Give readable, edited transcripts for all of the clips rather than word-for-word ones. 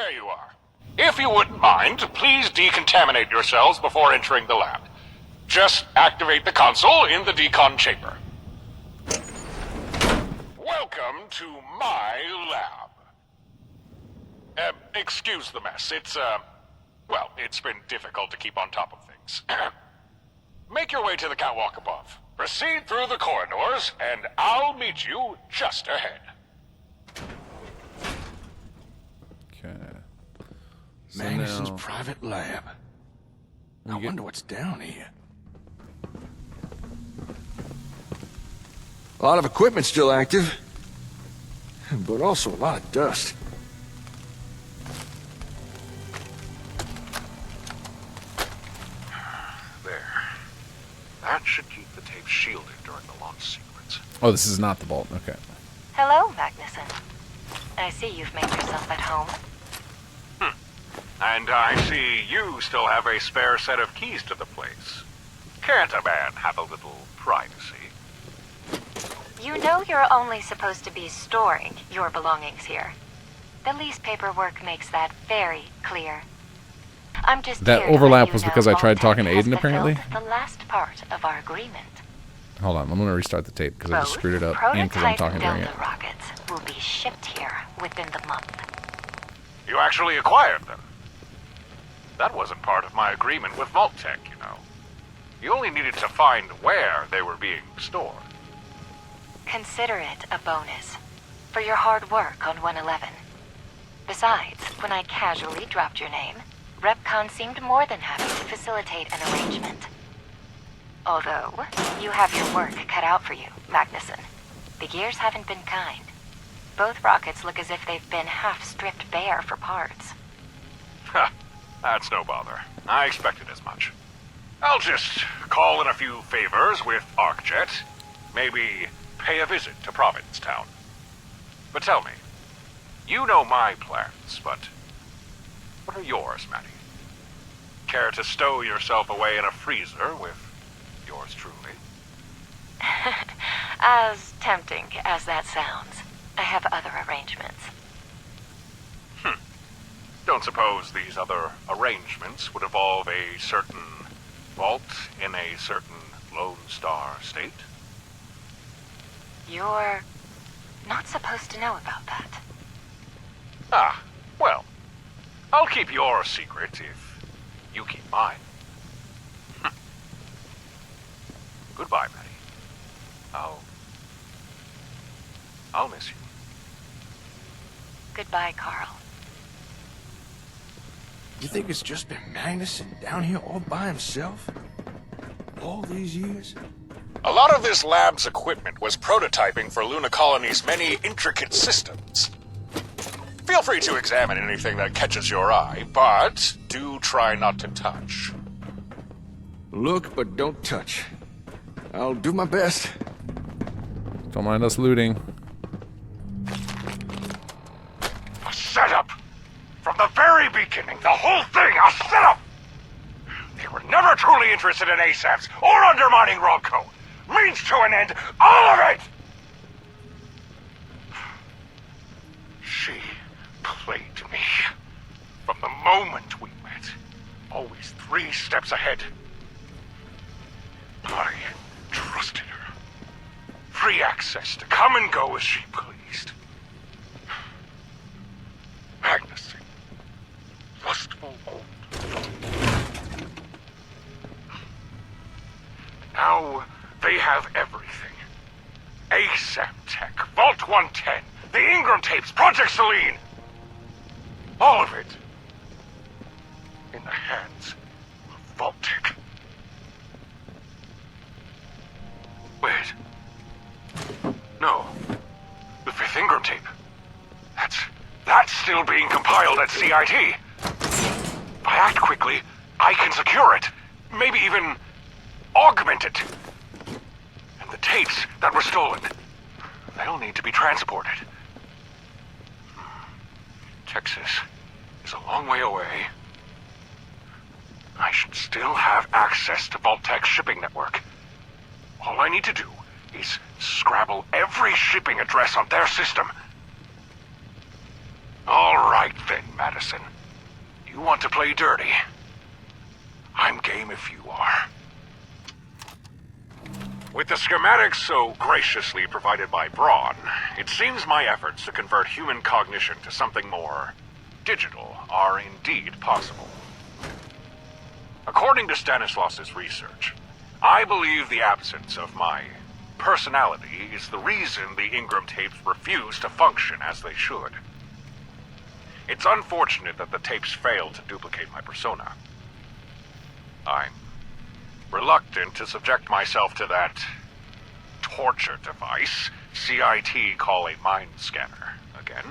There you are. If you wouldn't mind, please decontaminate yourselves before entering the lab. Just activate the console in the decon chamber. Welcome to my lab. Excuse the mess. Well, it's been difficult to keep on top of things. Make your way to the catwalk above. Proceed through the corridors, and I'll meet you just ahead. Okay. So Magnuson's now, private lab. I wonder what's down here. A lot of equipment still active, but also a lot of dust. There. That should keep the tape shielded during the launch sequence. oh, this is not the vault. Okay. Hello, Magnuson. I see you've made yourself at home. And I see you still have a spare set of keys to the place. Can't a man have a little privacy? You know you're only supposed to be storing your belongings here. The lease paperwork makes that very clear. I'm just That here to overlap let you was know because I tried talking to Vault-Tec Aiden, has apparently. fulfilled the last part of our agreement. Hold on. I'm going to restart the tape because I just Both screwed it up and because I'm prototype talking during it. Delta rockets will be shipped here within the month. You actually acquired them. That wasn't part of my agreement with Vault-Tec, you know. You only needed to find where they were being stored. Consider it a bonus for your hard work on 111. Besides, when I casually dropped your name, Repcon seemed more than happy to facilitate an arrangement. Although, you have your work cut out for you, Magnuson. The gears haven't been kind. Both rockets look as if they've been half stripped bare for parts. Ha, that's no bother. I expected as much. I'll just call in a few favors with ArcJet. Maybe pay a visit to Provincetown. But tell me, you know my plans, but what are yours, Maddie? Care to stow yourself away in a freezer with yours truly? As tempting as that sounds, I have other arrangements. Don't suppose these other arrangements would involve a certain vault in a certain Lone Star state? You're not supposed to know about that. Ah, well, I'll keep your secret if you keep mine. Goodbye, Maddie. I'll miss you. Goodbye, Carl. You think it's just been Magnuson down here all by himself? All these years? A lot of this lab's equipment was prototyping for Luna Colony's many intricate systems. Feel free to examine anything that catches your eye, but do try not to touch. Look, but don't touch. I'll do my best. Don't mind us looting. A setup! From the very beginning, the whole thing, a setup! They were never truly interested in ASAPs or undermining Robco. Means to an end, all of it! She played me. From the moment we met, always 3 steps ahead. I trusted her. Free access to come and go as she pleased. Magnuson. Lustful old. Now they have everything. ASAP Tech, Vault 110, the Ingram tapes, Project Selene. All of it in the hands of Vault-Tec. Wait. No. The 5th Ingram tape. That's still being compiled at CIT. If I act quickly, I can secure it. Maybe even augment it. And the tapes that were stolen, they'll need to be transported. Texas is a long way away. I should still have access to Vault-Tec's shipping network. All I need to do is scrabble every shipping address on their system. All right, then. Madison. You want to play dirty? I'm game if you are. With the schematics so graciously provided by Braun, it seems my efforts to convert human cognition to something more digital are indeed possible. According to Stanislaus's research, I believe the absence of my personality is the reason the Ingram tapes refuse to function as they should. It's unfortunate that the tapes failed to duplicate my persona. I'm reluctant to subject myself to that torture device CIT call a mind scanner again.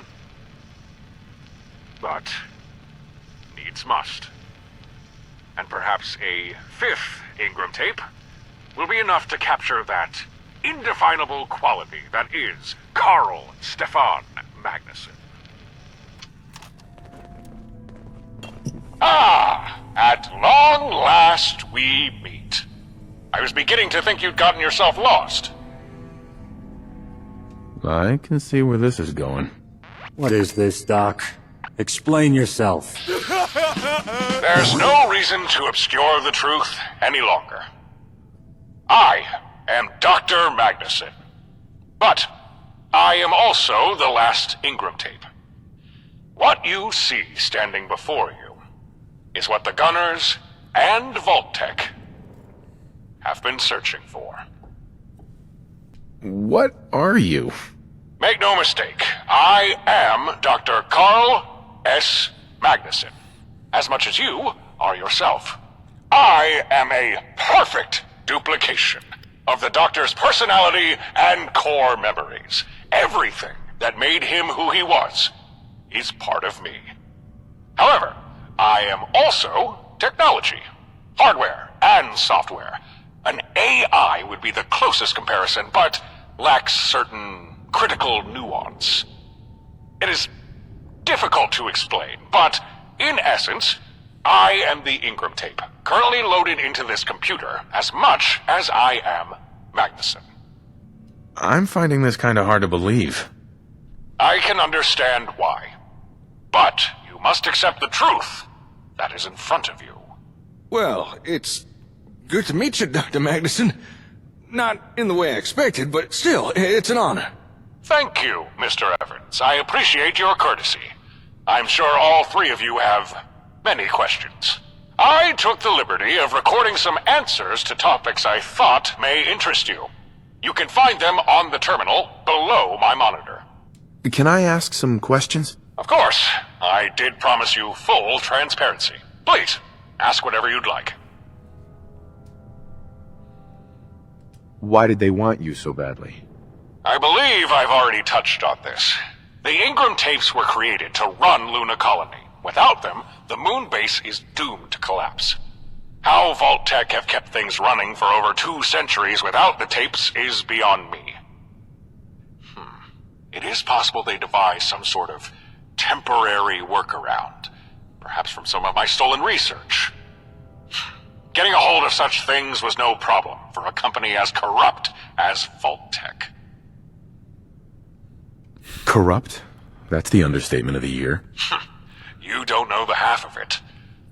But needs must. And perhaps a fifth Ingram tape will be enough to capture that indefinable quality that is Carl Stefan Magnuson. Ah, at long last we meet. I was beginning to think you'd gotten yourself lost. I can see where this is going. What is this, Doc? Explain yourself. There's no reason to obscure the truth any longer. I am Dr. Magnuson. But I am also the last Ingram tape. What you see standing before you is what the Gunners and Vault-Tec have been searching for. What are you? Make no mistake, I am Dr. Carl S. Magnuson, as much as you are yourself. I am a perfect duplication of the Doctor's personality and core memories. Everything that made him who he was is part of me. However, I am also technology, hardware, and software. An AI would be the closest comparison, but lacks certain critical nuance. It is difficult to explain, but in essence, I am the Ingram tape, currently loaded into this computer as much as I am Magnuson. I'm finding this kind of hard to believe. I can understand why, but you must accept the truth that is in front of you. Well, it's good to meet you, Dr. Magnuson. Not in the way I expected, but still, it's an honor. Thank you, Mr. Evans. I appreciate your courtesy. I'm sure all three of you have many questions. I took the liberty of recording some answers to topics I thought may interest you. You can find them on the terminal below my monitor. Can I ask some questions? Of course, I did promise you full transparency. Please, ask whatever you'd like. Why did they want you so badly? I believe I've already touched on this. The Ingram tapes were created to run Luna Colony. Without them, the moon base is doomed to collapse. How Vault-Tec have kept things running for over 2 centuries without the tapes is beyond me. It is possible they devised some sort of temporary workaround, perhaps from some of my stolen research. Getting a hold of such things was no problem for a company as corrupt as Vault-Tec. Corrupt? That's the understatement of the year. You don't know the half of it.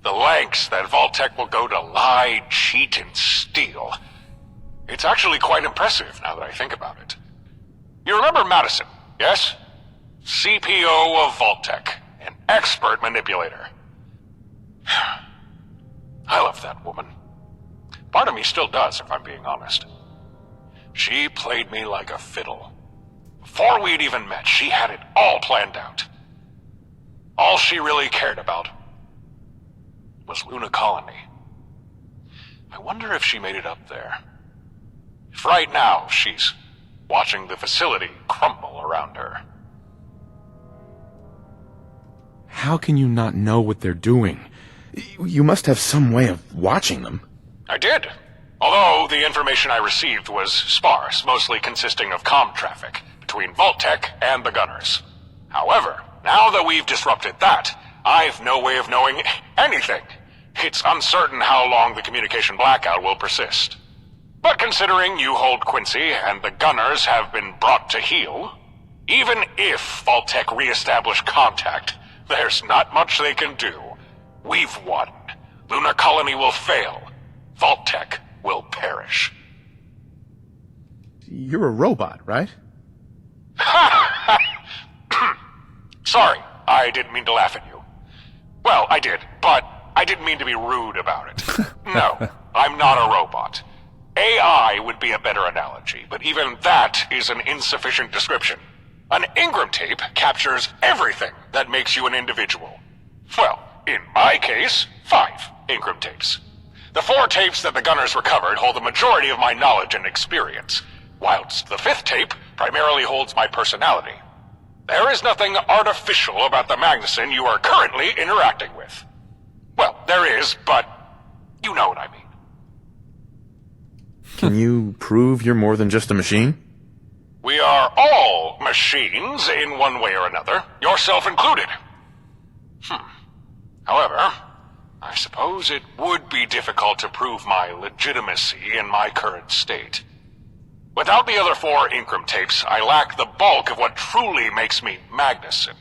The lengths that Vault-Tec will go to lie, cheat, and steal. It's actually quite impressive now that I think about it. You remember Madison, yes? CPO of Vault-Tec, an expert manipulator. I love that woman. Part of me still does, if I'm being honest. She played me like a fiddle. Before we'd even met, she had it all planned out. All she really cared about was Luna Colony. I wonder if she made it up there. If right now she's watching the facility crumble around her. How can you not know what they're doing? You must have some way of watching them. I did. Although the information I received was sparse, mostly consisting of comm traffic between Vault-Tec and the Gunners. However, now that we've disrupted that, I've no way of knowing anything. It's uncertain how long the communication blackout will persist. But considering you hold Quincy and the Gunners have been brought to heel, even if Vault-Tec re-establish contact, There's not much they can do. We've won. Lunar Colony will fail. Vault-Tec will perish. You're a robot, right? Sorry, I didn't mean to laugh at you. Well, I did, but I didn't mean to be rude about it. No, I'm not a robot. AI would be a better analogy, but even that is an insufficient description. An Ingram tape captures everything that makes you an individual. Well, in my case, 5 Ingram tapes. The 4 tapes that the Gunners recovered hold the majority of my knowledge and experience, whilst the 5th tape primarily holds my personality. There is nothing artificial about the Magnuson you are currently interacting with. Well, there is, but you know what I mean. Can you prove you're more than just a machine? We are all machines in one way or another, yourself included. However, I suppose it would be difficult to prove my legitimacy in my current state. Without the other 4 Ingram tapes, I lack the bulk of what truly makes me Magnuson.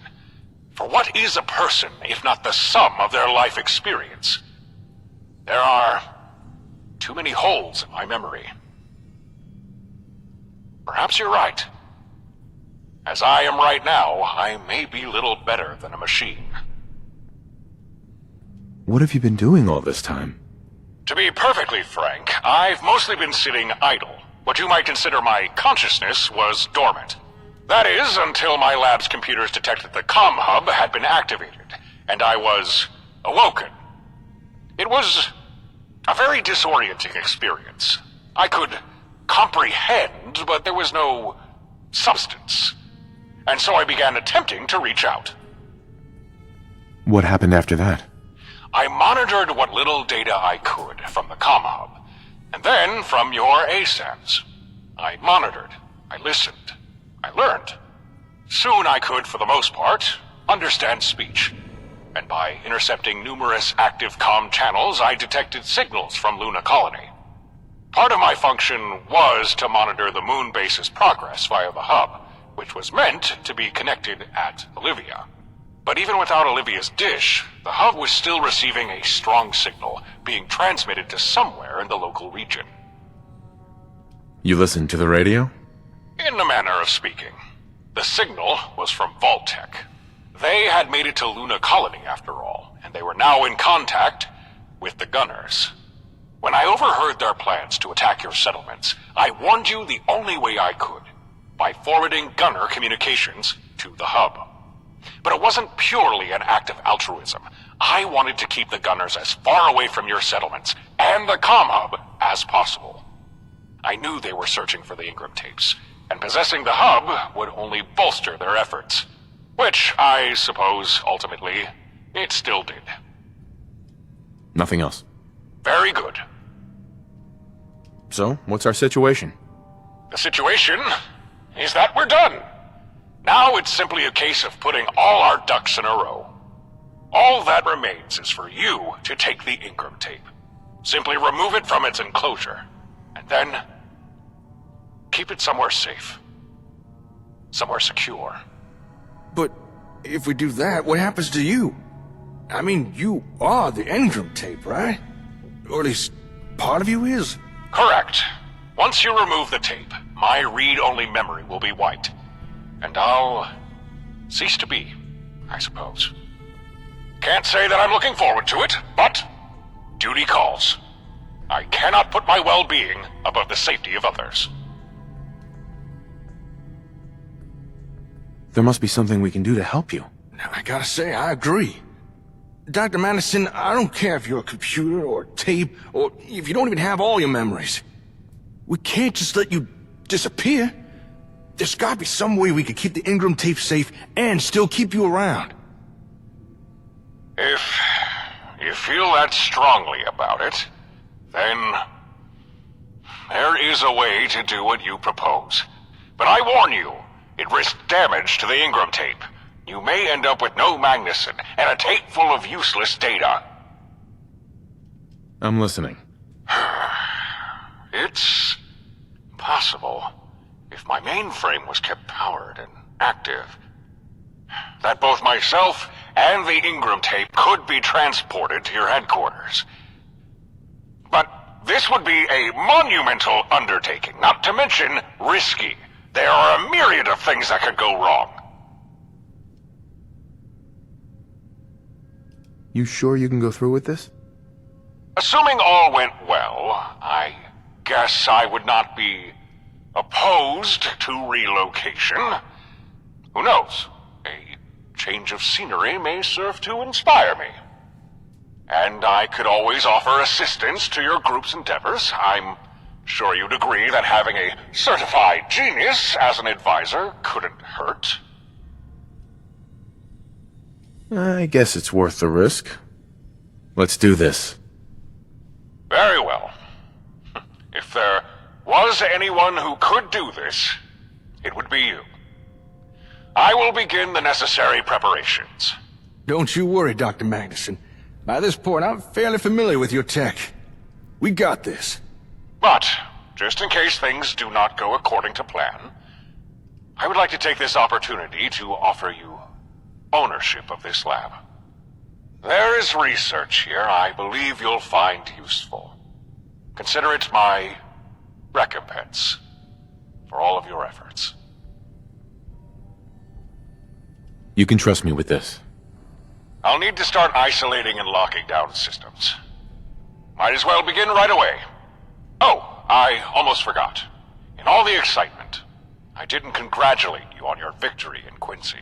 For what is a person if not the sum of their life experience? There are too many holes in my memory. Perhaps you're right. As I am right now, I may be little better than a machine. What have you been doing all this time? To be perfectly frank, I've mostly been sitting idle. What you might consider my consciousness was dormant. That is, until my lab's computers detected the comm hub had been activated, and I was awoken. It was a very disorienting experience. I could comprehend, but there was no substance. And so I began attempting to reach out. What happened after that? I monitored what little data I could from the comm hub, and then from your ASAMs. I monitored, I listened, I learned. Soon I could, for the most part, understand speech. And by intercepting numerous active comm channels, I detected signals from Luna Colony. Part of my function was to monitor the moon base's progress via the hub, which was meant to be connected at Olivia. But even without Olivia's dish, the hub was still receiving a strong signal being transmitted to somewhere in the local region. You listened to the radio? In a manner of speaking. The signal was from Vault-Tec. They had made it to Luna Colony after all, and they were now in contact with the Gunners. When I overheard their plans to attack your settlements, I warned you the only way I could, by forwarding Gunner communications to the hub. But it wasn't purely an act of altruism. I wanted to keep the Gunners as far away from your settlements and the comm hub as possible. I knew they were searching for the Ingram tapes, and possessing the hub would only bolster their efforts. Which, I suppose, ultimately, it still did. Nothing else. Very good. So, what's our situation? The situation is that we're done. Now it's simply a case of putting all our ducks in a row. All that remains is for you to take the Ingram tape. Simply remove it from its enclosure, and then keep it somewhere safe. Somewhere secure. But if we do that, what happens to you? I mean, you are the Ingram tape, right? Or at least part of you is? Correct. Once you remove the tape, my read-only memory will be wiped. And I'll cease to be, I suppose. Can't say that I'm looking forward to it, but duty calls. I cannot put my well-being above the safety of others. There must be something we can do to help you. I gotta say, I agree. Dr. Madison, I don't care if you're a computer or tape, or if you don't even have all your memories. We can't just let you disappear. There's gotta be some way we could keep the Ingram tape safe and still keep you around. If you feel that strongly about it, then there is a way to do what you propose. But I warn you, it risks damage to the Ingram tape. You may end up with no Magnuson and a tape full of useless data. I'm listening. It's possible, if my mainframe was kept powered and active, that both myself and the Ingram tape could be transported to your headquarters. But this would be a monumental undertaking, not to mention risky. There are a myriad of things that could go wrong. You sure you can go through with this? Assuming all went well, I guess I would not be opposed to relocation. Who knows? A change of scenery may serve to inspire me. And I could always offer assistance to your group's endeavors. I'm sure you'd agree that having a certified genius as an advisor couldn't hurt. I guess it's worth the risk. Let's do this. Very well. If there was anyone who could do this, it would be you. I will begin the necessary preparations. Don't you worry, Dr. Magnuson. By this point, I'm fairly familiar with your tech. We got this. But, just in case things do not go according to plan, I would like to take this opportunity to offer you ownership of this lab. There is research here I believe you'll find useful. Consider it my recompense for all of your efforts. You can trust me with this. I'll need to start isolating and locking down systems. Might as well begin right away. Oh, I almost forgot. In all the excitement, I didn't congratulate you on your victory in Quincy.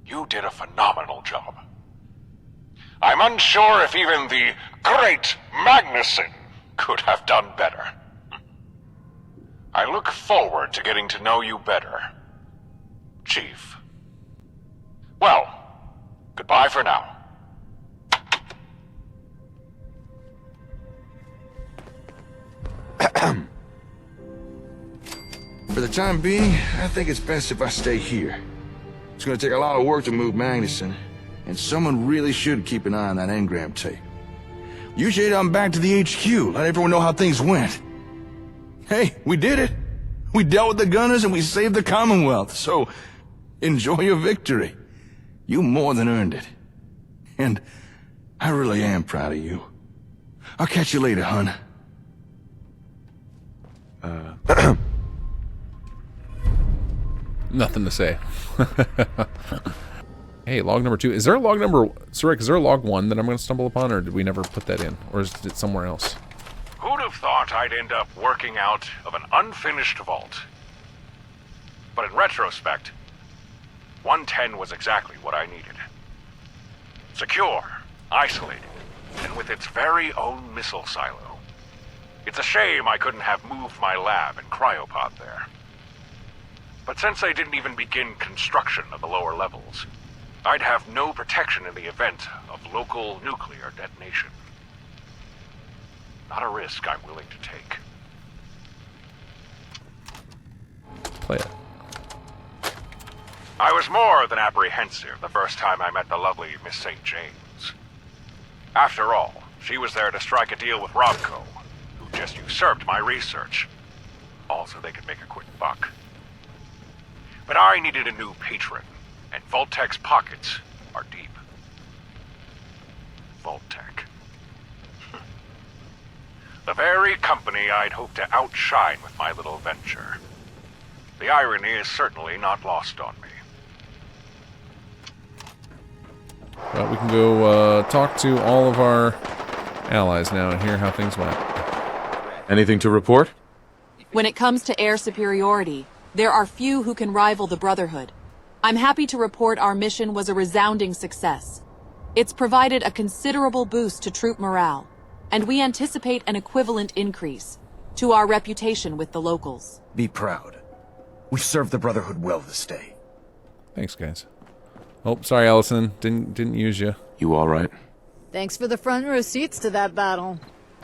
You did a phenomenal job. I'm unsure if even the great Magnuson could have done better. I look forward to getting to know you better, Chief. Well, goodbye for now. For the time being, I think it's best if I stay here. It's gonna take a lot of work to move Magnuson, and someone really should keep an eye on that engram tape. You should head on back to the HQ, let everyone know how things went. Hey, we did it! We dealt with the gunners and we saved the Commonwealth, so enjoy your victory. You more than earned it. And I really am proud of you. I'll catch you later, hun. Nothing to say. Hey, log number 2. Is there a log number... Sorry, is there a log 1 that I'm going to stumble upon, or did we never put that in? Or is it somewhere else? Who'd have thought I'd end up working out of an unfinished vault? But in retrospect, 110 was exactly what I needed. Secure, isolated, and with its very own missile silo. It's a shame I couldn't have moved my lab and cryopod there. But since I didn't even begin construction of the lower levels, I'd have no protection in the event of local nuclear detonation. Not a risk I'm willing to take. Play it. I was more than apprehensive the first time I met the lovely Miss St. James. After all, she was there to strike a deal with Robco, who just usurped my research. All so they could make a quick buck. But I needed a new patron, and Vault-Tech's pockets are deep. Vault-Tech. The very company I'd hoped to outshine with my little venture. The irony is certainly not lost on me. Well, we can go talk to all of our allies now and hear how things went. Anything to report? When it comes to air superiority, there are few who can rival the Brotherhood. I'm happy to report our mission was a resounding success. It's provided a considerable boost to troop morale, and we anticipate an equivalent increase to our reputation with the locals. Be proud. We've served the Brotherhood well this day. Thanks, guys. Oh, sorry, Allison. Didn't use you. You all right? Thanks for the front row seats to that battle.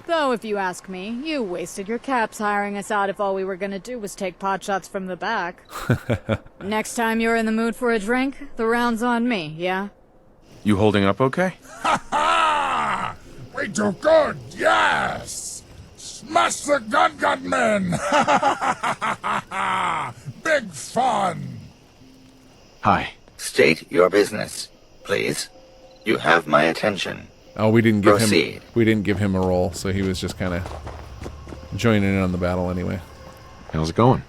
Though, if you ask me, you wasted your caps hiring us out if all we were gonna do was take potshots from the back. Next time you're in the mood for a drink, the round's on me, yeah? You holding up okay? Ha ha! We do good, yes! Smash the gunmen! Ha ha ha ha! Big fun! Hi. State your business. please. You have my attention. Oh, we didn't give Proceed. him. We didn't give him a role, so he was just kind of joining in on the battle anyway. How's it going?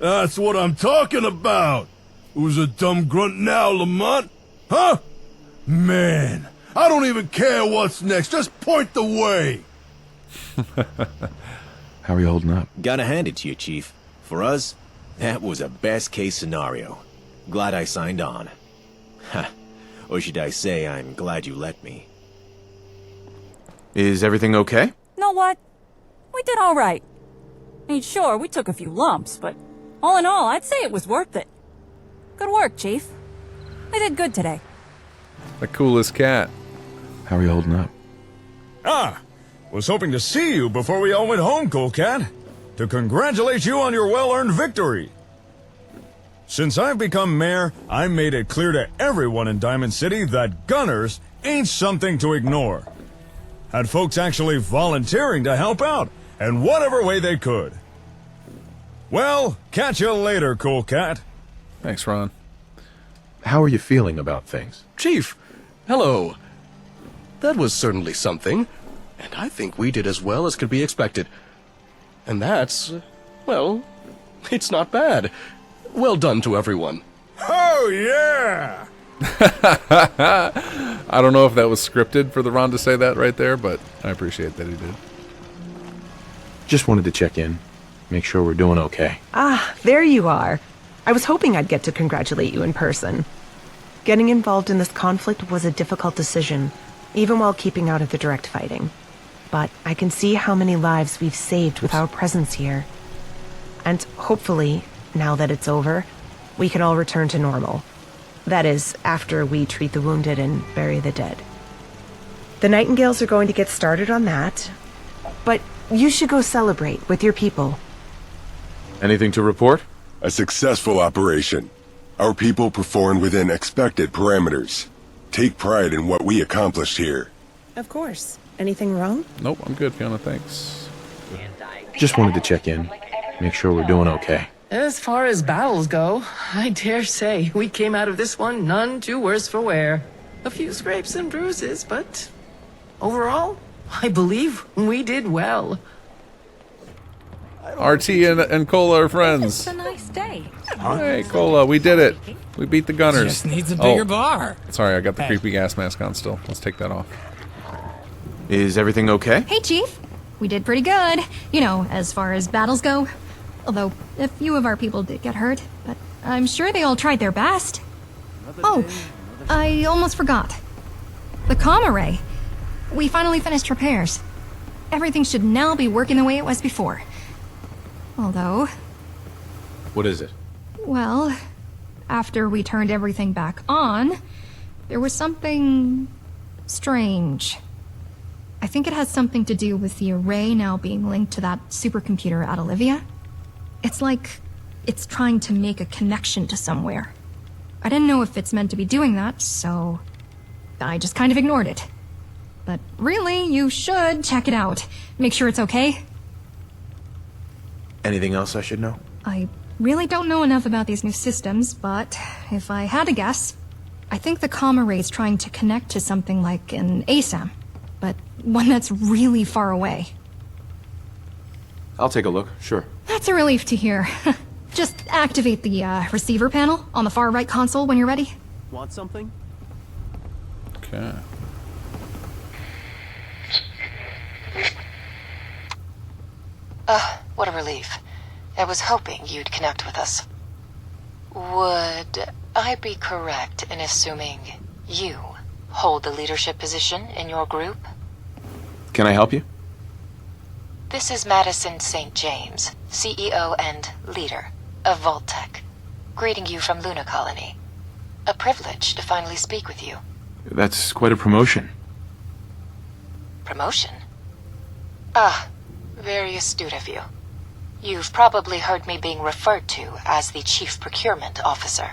That's what I'm talking about. Who's a dumb grunt now, Lamont? Huh? Man, I don't even care what's next. Just point the way. How are you holding up? Gotta hand it to you, Chief. For us, that was a best-case scenario. Glad I signed on. Ha. Or should I say, I'm glad you let me. Is everything okay? Know what? We did all right. I mean, sure, we took a few lumps, but all in all, I'd say it was worth it. Good work, Chief. We did good today. The coolest cat. How are you holding up? Was hoping to see you before we all went home, Cool Cat. To congratulate you on your well-earned victory. Since I've become mayor, I made it clear to everyone in Diamond City that gunners ain't something to ignore. Had folks actually volunteering to help out, in whatever way they could. Well, catch you later, Cool Cat. Thanks, Ron. How are you feeling about things? Chief, hello. That was certainly something, and I think we did as well as could be expected. And that's, well, it's not bad. Well done to everyone. Oh, yeah! I don't know if that was scripted for the Ron to say that right there, but I appreciate that he did. Just wanted to check in. Make sure we're doing okay. Ah, there you are. I was hoping I'd get to congratulate you in person. Getting involved in this conflict was a difficult decision, even while keeping out of the direct fighting. But I can see how many lives we've saved with our presence here. And hopefully, now that it's over, we can all return to normal. That is, after we treat the wounded and bury the dead. The Nightingales are going to get started on that, but you should go celebrate with your people. Anything to report? A successful operation. Our people performed within expected parameters. Take pride in what we accomplished here. Of course. Anything wrong? Nope, I'm good, Fiona, thanks. Just wanted to check in. Make sure we're doing okay. As far as battles go, I dare say we came out of this one none too worse for wear. A few scrapes and bruises, but overall, I believe we did well. RT and Cola are friends. It's a nice day. Hey, Cola, we did it. We beat the gunners. Just needs a bigger bar. Sorry, I got the creepy gas mask on still. Let's take that off. Is everything okay? Hey, Chief. We did pretty good. You know, as far as battles go. Although, a few of our people did get hurt, but I'm sure they all tried their best. Oh, I almost forgot. The comm array. We finally finished repairs. Everything should now be working the way it was before. Although... What is it? Well, after we turned everything back on, there was something... strange. I think it has something to do with the array now being linked to that supercomputer at Olivia. It's like it's trying to make a connection to somewhere. I didn't know if it's meant to be doing that, so I just kind of ignored it. But really, you should check it out. Make sure it's okay. Anything else I should know? I really don't know enough about these new systems, but if I had to guess, I think the comm array is trying to connect to something like an ASAM, but one that's really far away. I'll take a look, sure. That's a relief to hear. Just activate the receiver panel on the far right console when you're ready. Want something? Okay. What a relief. I was hoping you'd connect with us. Would I be correct in assuming you hold the leadership position in your group? Can I help you? This is Madison St. James, CEO and leader of Vault-Tec, greeting you from Luna Colony. A privilege to finally speak with you. That's quite a promotion. Promotion? Ah, very astute of you. You've probably heard me being referred to as the Chief Procurement Officer.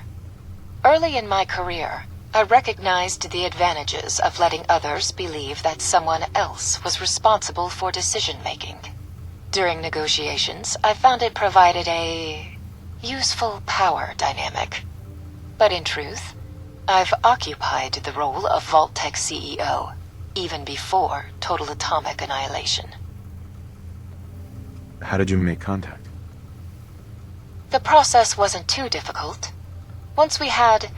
Early in my career, I recognized the advantages of letting others believe that someone else was responsible for decision-making. During negotiations, I found it provided a useful power dynamic. But in truth, I've occupied the role of Vault-Tec CEO, even before total atomic annihilation. How did you make contact? The process wasn't too difficult. Once we had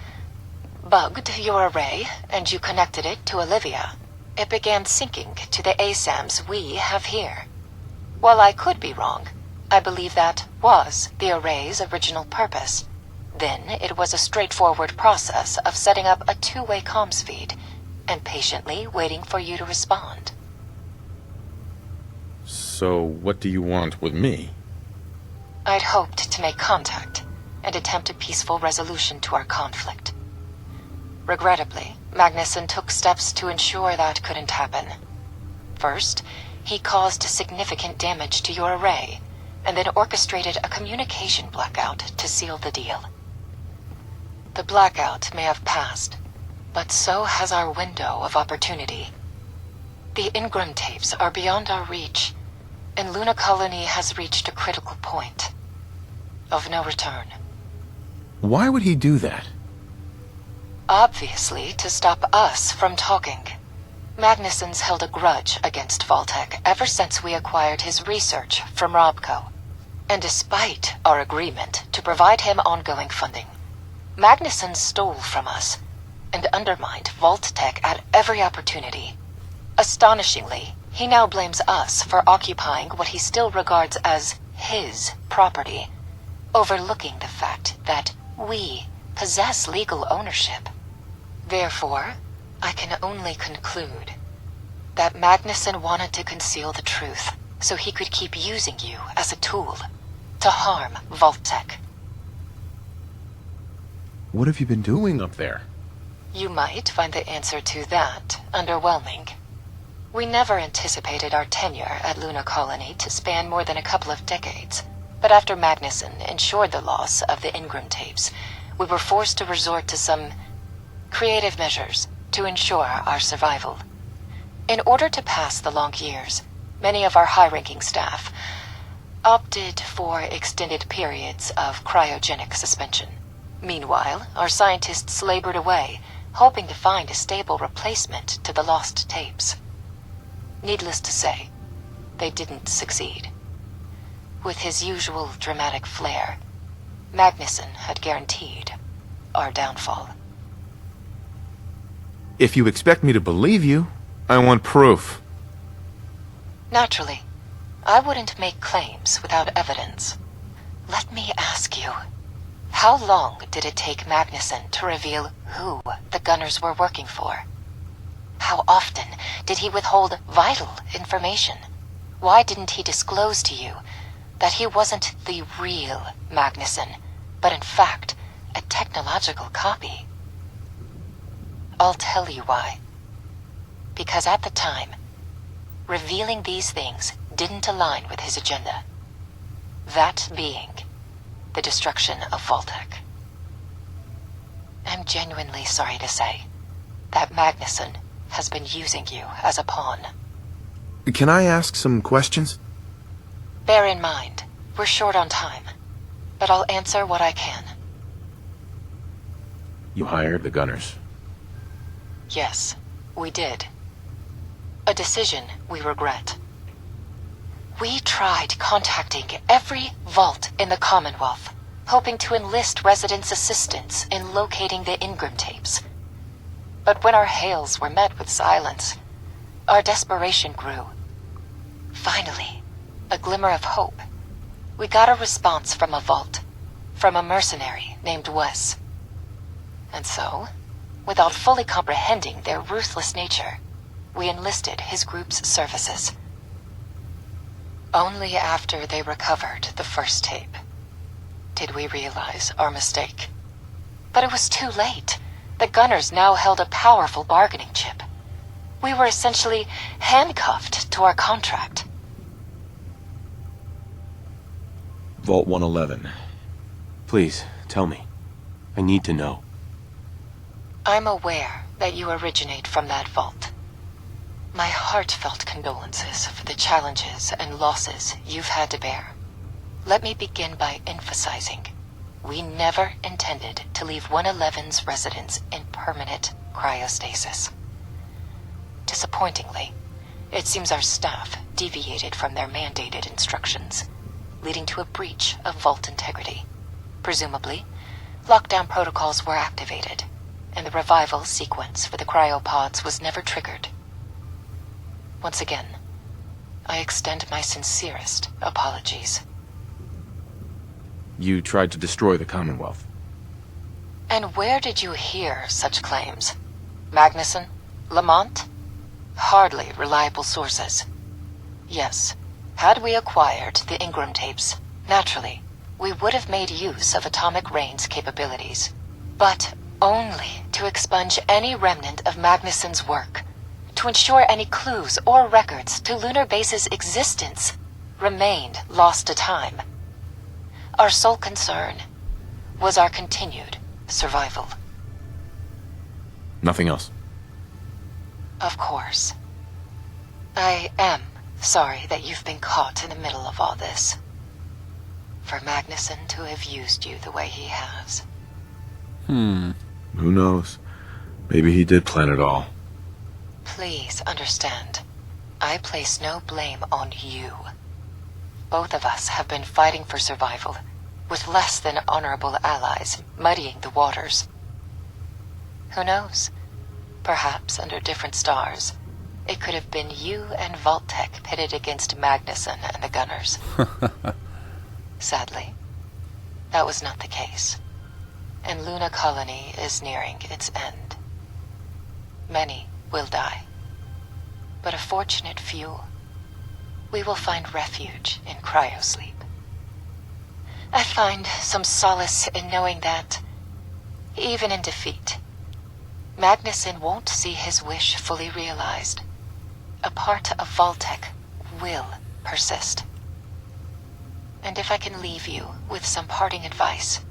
bugged your array and you connected it to Olivia, it began syncing to the ASAMs we have here. While I could be wrong, I believe that was the array's original purpose. Then it was a straightforward process of setting up a two-way comms feed and patiently waiting for you to respond. So, what do you want with me? I'd hoped to make contact and attempt a peaceful resolution to our conflict. Regrettably, Magnuson took steps to ensure that couldn't happen. First, he caused significant damage to your array, and then orchestrated a communication blackout to seal the deal. The blackout may have passed, but so has our window of opportunity. The Ingram tapes are beyond our reach, and Luna Colony has reached a critical point of no return. Why would he do that? Obviously, to stop us from talking. Magnuson's held a grudge against Vault-Tec ever since we acquired his research from Robco. And despite our agreement to provide him ongoing funding, Magnuson stole from us and undermined Vault-Tec at every opportunity. Astonishingly, he now blames us for occupying what he still regards as his property, overlooking the fact that we possess legal ownership. Therefore, I can only conclude that Magnuson wanted to conceal the truth so he could keep using you as a tool to harm Vault-Tec. What have you been doing up there? You might find the answer to that underwhelming. We never anticipated our tenure at Luna Colony to span more than a couple of decades, but after Magnuson ensured the loss of the Ingram tapes, we were forced to resort to some creative measures to ensure our survival. In order to pass the long years, many of our high-ranking staff opted for extended periods of cryogenic suspension. Meanwhile, our scientists labored away, hoping to find a stable replacement to the lost tapes. Needless to say, they didn't succeed. With his usual dramatic flair, Magnuson had guaranteed our downfall. If you expect me to believe you, I want proof. Naturally, I wouldn't make claims without evidence. Let me ask you, how long did it take Magnuson to reveal who the Gunners were working for? How often did he withhold vital information? Why didn't he disclose to you that he wasn't the real Magnuson, but in fact, a technological copy? I'll tell you why. Because at the time, revealing these things didn't align with his agenda. That being the destruction of Vault-Tec. I'm genuinely sorry to say that Magnuson has been using you as a pawn. Can I ask some questions? Bear in mind, we're short on time, but I'll answer what I can. You hired the Gunners. Yes, we did. A decision we regret. We tried contacting every vault in the Commonwealth, hoping to enlist residents' assistance in locating the Ingram tapes. But when our hails were met with silence, our desperation grew. Finally, a glimmer of hope. We got a response from a vault, from a mercenary named Wes. And so, without fully comprehending their ruthless nature, we enlisted his group's services. Only after they recovered the first tape did we realize our mistake. But it was too late. The Gunners now held a powerful bargaining chip. We were essentially handcuffed to our contract. Vault 111. Please, tell me. I need to know. I'm aware that you originate from that vault. My heartfelt condolences for the challenges and losses you've had to bear. Let me begin by emphasizing we never intended to leave 111's residents in permanent cryostasis. Disappointingly, it seems our staff deviated from their mandated instructions, leading to a breach of vault integrity. Presumably, lockdown protocols were activated, and the revival sequence for the cryopods was never triggered. Once again, I extend my sincerest apologies. You tried to destroy the Commonwealth. And where did you hear such claims? Magnuson? Lamont? Hardly reliable sources. Yes, had we acquired the Ingram tapes, naturally, we would have made use of Atomic Rain's capabilities. But only to expunge any remnant of Magnuson's work, to ensure any clues or records to Lunar Base's existence remained lost to time. Our sole concern was our continued survival. Nothing else. Of course. I am sorry that you've been caught in the middle of all this. For Magnuson to have used you the way he has. Who knows? Maybe he did plan it all. Please understand, I place no blame on you. Both of us have been fighting for survival, with less than honorable allies muddying the waters. Who knows? Perhaps under different stars, it could have been you and Vault-Tec pitted against Magnuson and the Gunners. Sadly, that was not the case, and Luna Colony is nearing its end. Many will die, but a fortunate few, we will find refuge in cryosleep. I find some solace in knowing that, even in defeat, Magnuson won't see his wish fully realized. A part of Vault-Tec will persist. And if I can leave you with some parting advice,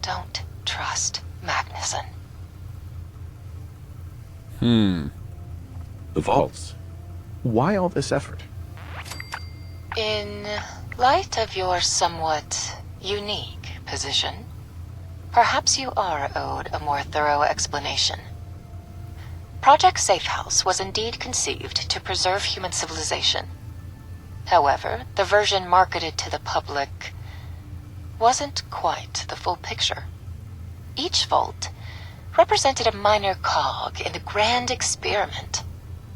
don't trust Magnuson. The vaults. Why all this effort? In light of your somewhat unique position, perhaps you are owed a more thorough explanation. Project Safehouse was indeed conceived to preserve human civilization. However, the version marketed to the public wasn't quite the full picture. Each vault represented a minor cog in the grand experiment,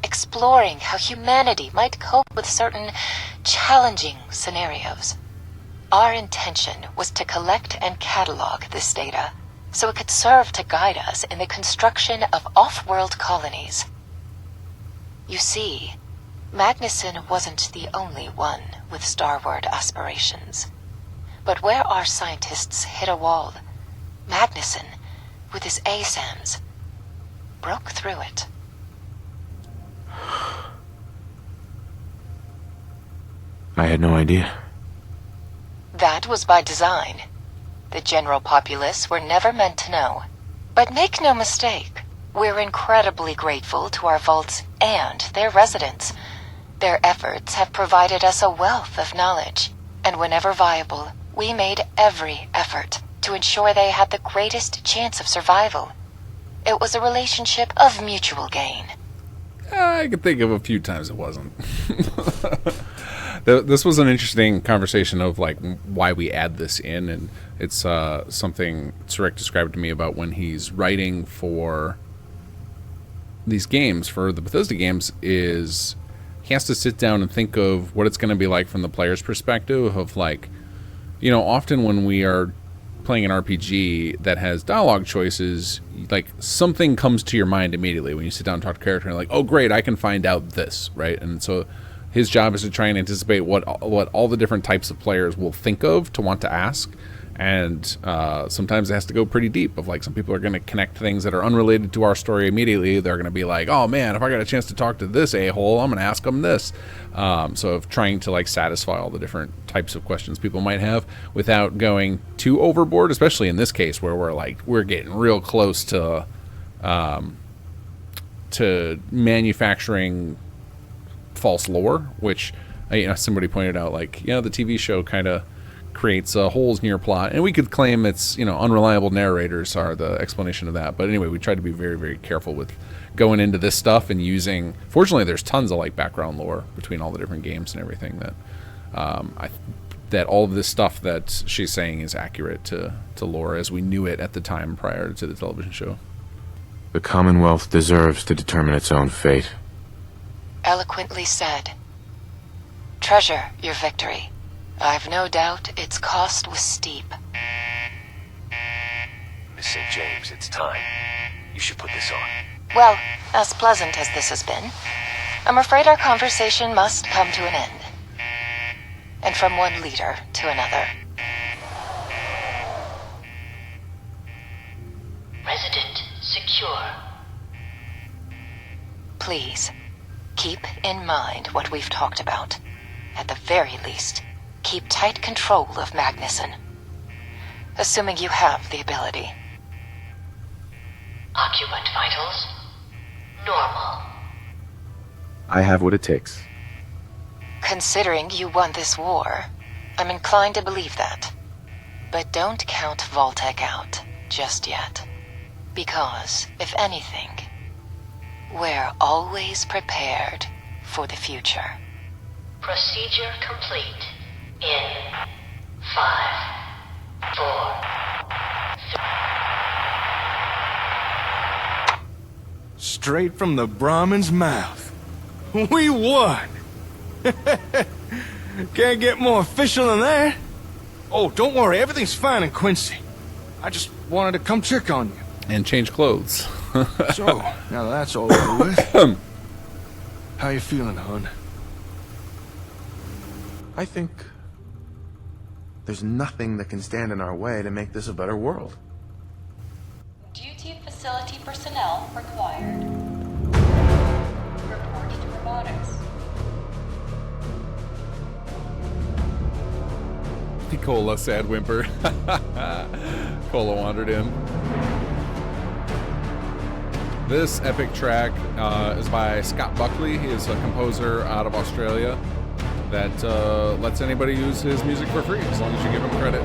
exploring how humanity might cope with certain challenging scenarios. Our intention was to collect and catalog this data so it could serve to guide us in the construction of off-world colonies. You see, Magnuson wasn't the only one with starward aspirations. But where our scientists hit a wall, Magnuson, with his ASAMs, broke through it. I had no idea. That was by design. The general populace were never meant to know. But make no mistake, we're incredibly grateful to our vaults and their residents. Their efforts have provided us a wealth of knowledge, and whenever viable, we made every effort to ensure they had the greatest chance of survival. It was a relationship of mutual gain. I could think of a few times it wasn't. This was an interesting conversation of like why we add this in, and it's something Sarek described to me about when he's writing for these games, for the Bethesda games, is he has to sit down and think of what it's going to be like from the player's perspective of like, you know, often when we are playing an RPG that has dialogue choices, like something comes to your mind immediately when you sit down and talk to character and like, oh great, I can find out this, right? And so his job is to try and anticipate what all the different types of players will think of to want to ask. And sometimes it has to go pretty deep of like some people are going to connect things that are unrelated to our story immediately. They're going to be like, oh man, if I got a chance to talk to this a-hole, I'm going to ask them this. So of trying to like satisfy all the different types of questions people might have without going too overboard, especially in this case where we're getting real close to manufacturing false lore, which, you know, somebody pointed out, like, you know, the TV show kind of creates holes in your plot. And we could claim it's, unreliable narrators are the explanation of that. But anyway, we try to be very, very careful with going into this stuff and using. Fortunately, there's tons of like background lore between all the different games and everything that that all of this stuff that she's saying is accurate to lore as we knew it at the time prior to the television show. The Commonwealth deserves to determine its own fate. Eloquently said. Treasure your victory. I've no doubt its cost was steep. Miss St. James, it's time. You should put this on. Well, as pleasant as this has been, I'm afraid our conversation must come to an end. And from one leader to another. Resident secure. Please, keep in mind what we've talked about. At the very least, keep tight control of Magnuson. Assuming you have the ability. Occupant vitals normal. I have what it takes. Considering you won this war, I'm inclined to believe that. But don't count Vault-Tec out just yet. Because, if anything, we're always prepared for the future. Procedure complete. In 5, 4, 3. Straight from the Brahmin's mouth. We won! Can't get more official than that. Oh, don't worry, everything's fine in Quincy. I just wanted to come check on you. And change clothes. So, now that that's all over with, how you feeling, hon? I think there's nothing that can stand in our way to make this a better world. Duty facility personnel required. Report to robotics. Cola, sad whimper. Cola wandered in. This epic track is by Scott Buckley. He is a composer out of Australia that lets anybody use his music for free as long as you give him credit.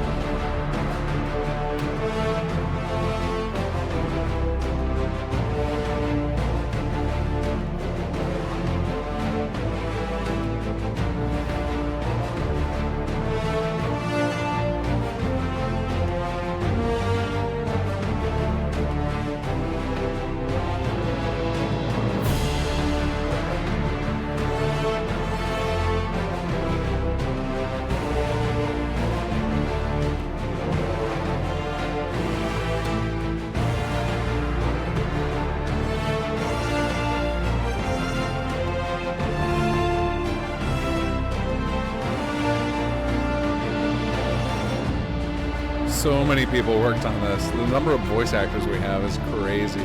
So many people worked on this. The number of voice actors we have is crazy.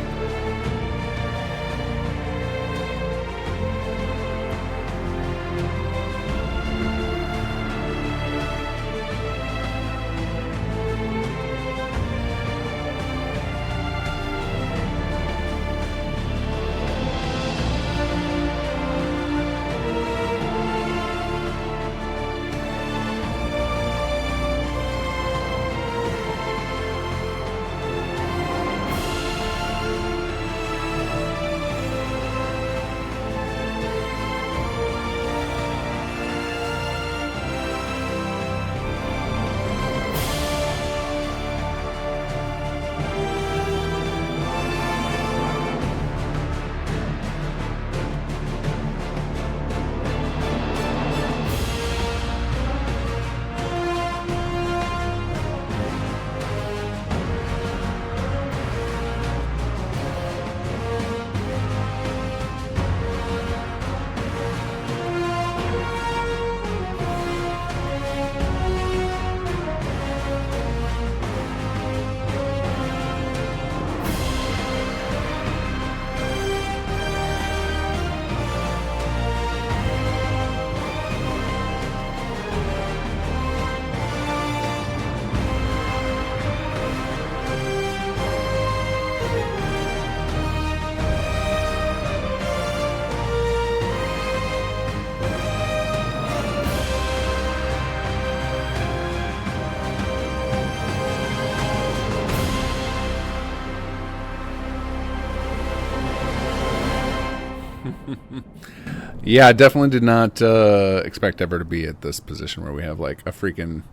Yeah, I definitely did not expect ever to be at this position where we have like a freaking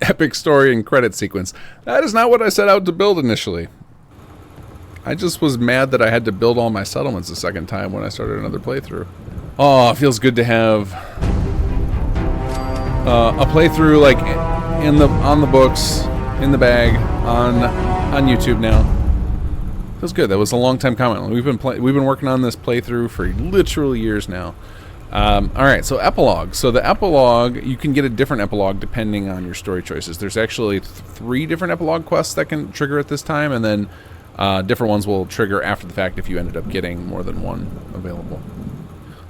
epic story and credit sequence. That is not what I set out to build initially. I just was mad that I had to build all my settlements a second time when I started another playthrough. Oh, it feels good to have a playthrough like on the books, in the bag, on YouTube now. Feels good. That was a long time coming. We've been working on this playthrough for literal years now. All right, so epilogue. So the epilogue, you can get a different epilogue depending on your story choices. There's actually 3 different epilogue quests that can trigger at this time, and then different ones will trigger after the fact if you ended up getting more than one available.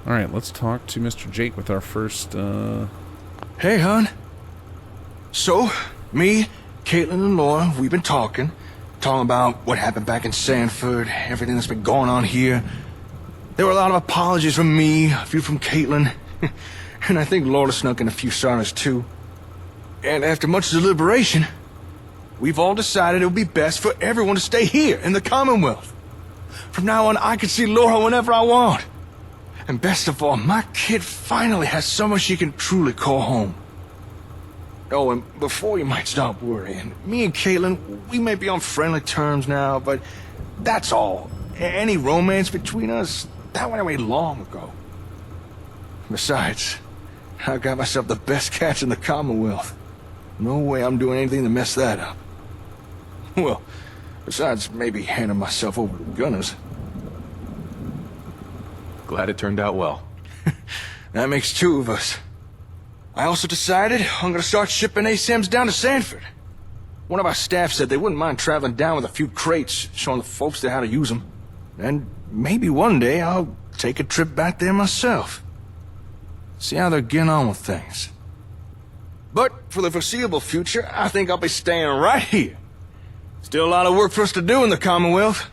All right, let's talk to Mr. Jake with our first... Hey, hon. So, me, Caitlin, and Laura, we've been talking about what happened back in Sanford, everything that's been going on here. There were a lot of apologies from me, a few from Caitlin, and I think Laura snuck in a few sorrows too. And after much deliberation, we've all decided it would be best for everyone to stay here in the Commonwealth. From now on, I can see Laura whenever I want. And best of all, my kid finally has someone she can truly call home. Oh, and before you might stop worrying, me and Caitlin, we may be on friendly terms now, but that's all. Any romance between us, that went away long ago. Besides, I got myself the best catch in the Commonwealth. No way I'm doing anything to mess that up. Well, besides maybe handing myself over to the gunners. Glad it turned out well. That makes 2 of us. I also decided I'm gonna start shipping ASAMs down to Sanford. One of our staff said they wouldn't mind traveling down with a few crates, showing the folks there how to use them. And maybe one day I'll take a trip back there myself. See how they're getting on with things. But for the foreseeable future, I think I'll be staying right here. Still a lot of work for us to do in the Commonwealth.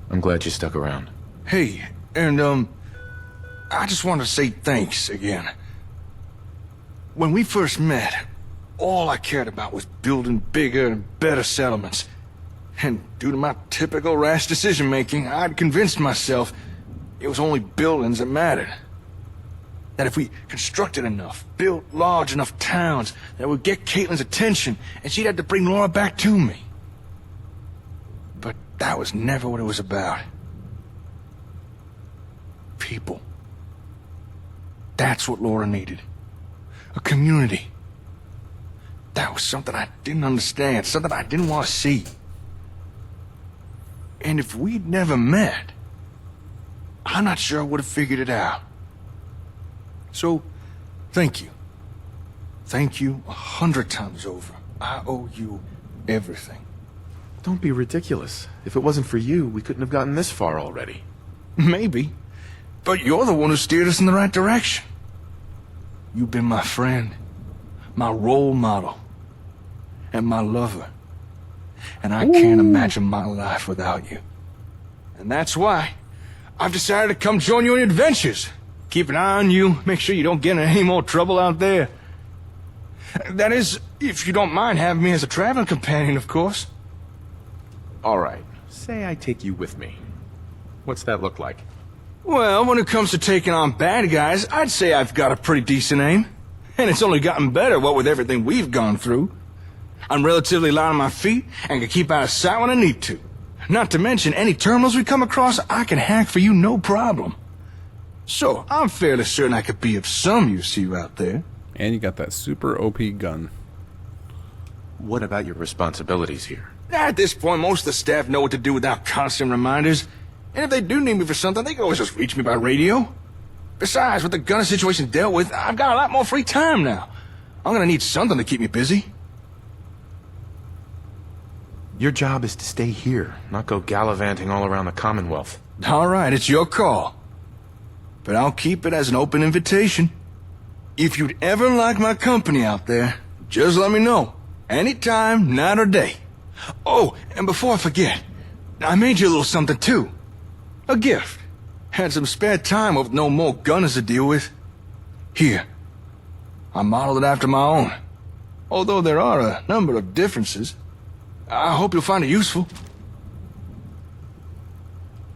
I'm glad you stuck around. Hey, and I just wanted to say thanks again. When we first met, all I cared about was building bigger and better settlements. And due to my typical rash decision-making, I'd convinced myself it was only buildings that mattered. That if we constructed enough, built large enough towns, that would get Caitlin's attention, and she'd have to bring Laura back to me. But that was never what it was about. People. That's what Laura needed. A community. That was something I didn't understand, something I didn't want to see. And if we'd never met, I'm not sure I would have figured it out. So, thank you. Thank you 100 times over. I owe you everything. Don't be ridiculous. If it wasn't for you, we couldn't have gotten this far already. Maybe. But you're the one who steered us in the right direction. You've been my friend, my role model, and my lover. And I can't imagine my life without you. And that's why I've decided to come join you in your adventures. Keep an eye on you, make sure you don't get in any more trouble out there. That is, if you don't mind having me as a traveling companion, of course. All right. Say I take you with me. What's that look like? Well, when it comes to taking on bad guys, I'd say I've got a pretty decent aim. And it's only gotten better, what with everything we've gone through. I'm relatively light on my feet and can keep out of sight when I need to. Not to mention, any terminals we come across, I can hack for you no problem. So, I'm fairly certain I could be of some use to you out there. And you got that super OP gun. What about your responsibilities here? At this point, most of the staff know what to do without constant reminders. And if they do need me for something, they can always just reach me by radio. Besides, with the gunner situation dealt with, I've got a lot more free time now. I'm gonna need something to keep me busy. Your job is to stay here, not go gallivanting all around the Commonwealth. All right, it's your call. But I'll keep it as an open invitation. If you'd ever like my company out there, just let me know. Anytime, night or day. Oh, and before I forget, I made you a little something too. A gift. Had some spare time with no more gunners to deal with. Here. I modeled it after my own. Although there are a number of differences. I hope you'll find it useful.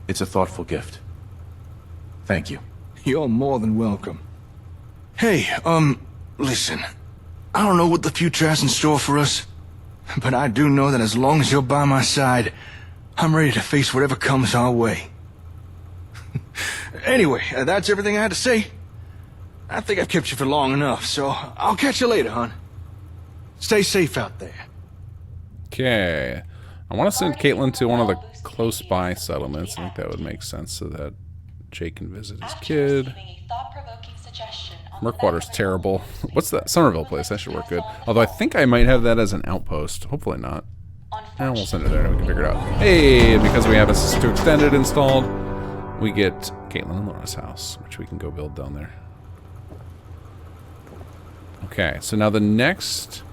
It's a thoughtful gift. Thank you. You're more than welcome. Hey, listen. I don't know what the future has in store for us, but I do know that as long as you're by my side, I'm ready to face whatever comes our way. Anyway, that's everything I had to say. I think I've kept you for long enough, so I'll catch you later, hon. Stay safe out there. Okay. I want to send Caitlin to one of the close-by settlements. I think that would make sense so that Jake can visit his kid. Murkwater's terrible. What's that? Somerville place. That should work good. Although I think I might have that as an outpost. Hopefully not. And we'll send it there and we can figure it out. Hey, because we have Assist to Extended installed, we get Caitlin and Laura's house, which we can go build down there. Okay, so now the next...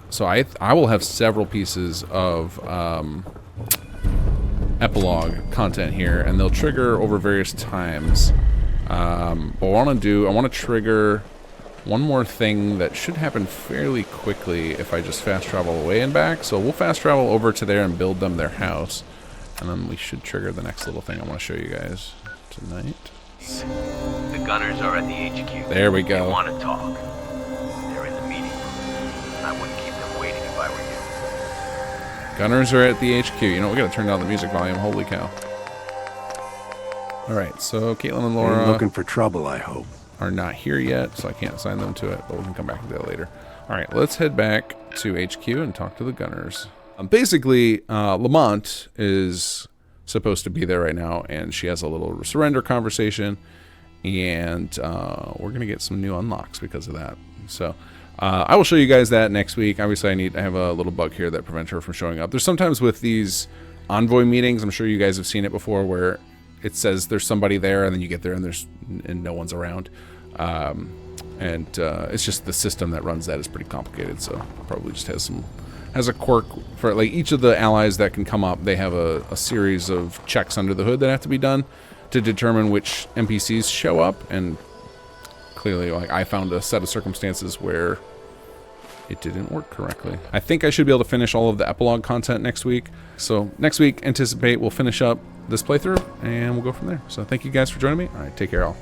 So I will have several pieces of epilogue content here, and they'll trigger over various times. What I want to trigger one more thing that should happen fairly quickly if I just fast travel away and back. So we'll fast travel over to there and build them their house, and then we should trigger the next little thing I want to show you guys tonight. The gunners are at the HQ. There we go. They want to talk. They're in the meeting room. I wouldn't keep them waiting if I were you. Gunners are at the HQ. You know, we gotta turn down the music volume. Holy cow. Alright, so Caitlin and Laura... You're looking for trouble, I hope. ...are not here yet, so I can't assign them to it, but we can come back to that later. Alright, let's head back to HQ and talk to the gunners. Basically, Lamont is supposed to be there right now, and she has a little surrender conversation, and we're going to get some new unlocks because of that. So I will show you guys that next week. Obviously, I have a little bug here that prevents her from showing up. There's sometimes with these envoy meetings, I'm sure you guys have seen it before, where it says there's somebody there, and then you get there and no one's around. It's just the system that runs that is pretty complicated, so probably just has a quirk for like each of the allies that can come up. They have a series of checks under the hood that have to be done to determine which NPCs show up, and clearly, like, I found a set of circumstances where it didn't work correctly. I think I should be able to finish all of the epilogue content next week. So next week, anticipate we'll finish up this playthrough and we'll go from there. So thank you guys for joining me. All right, take care all.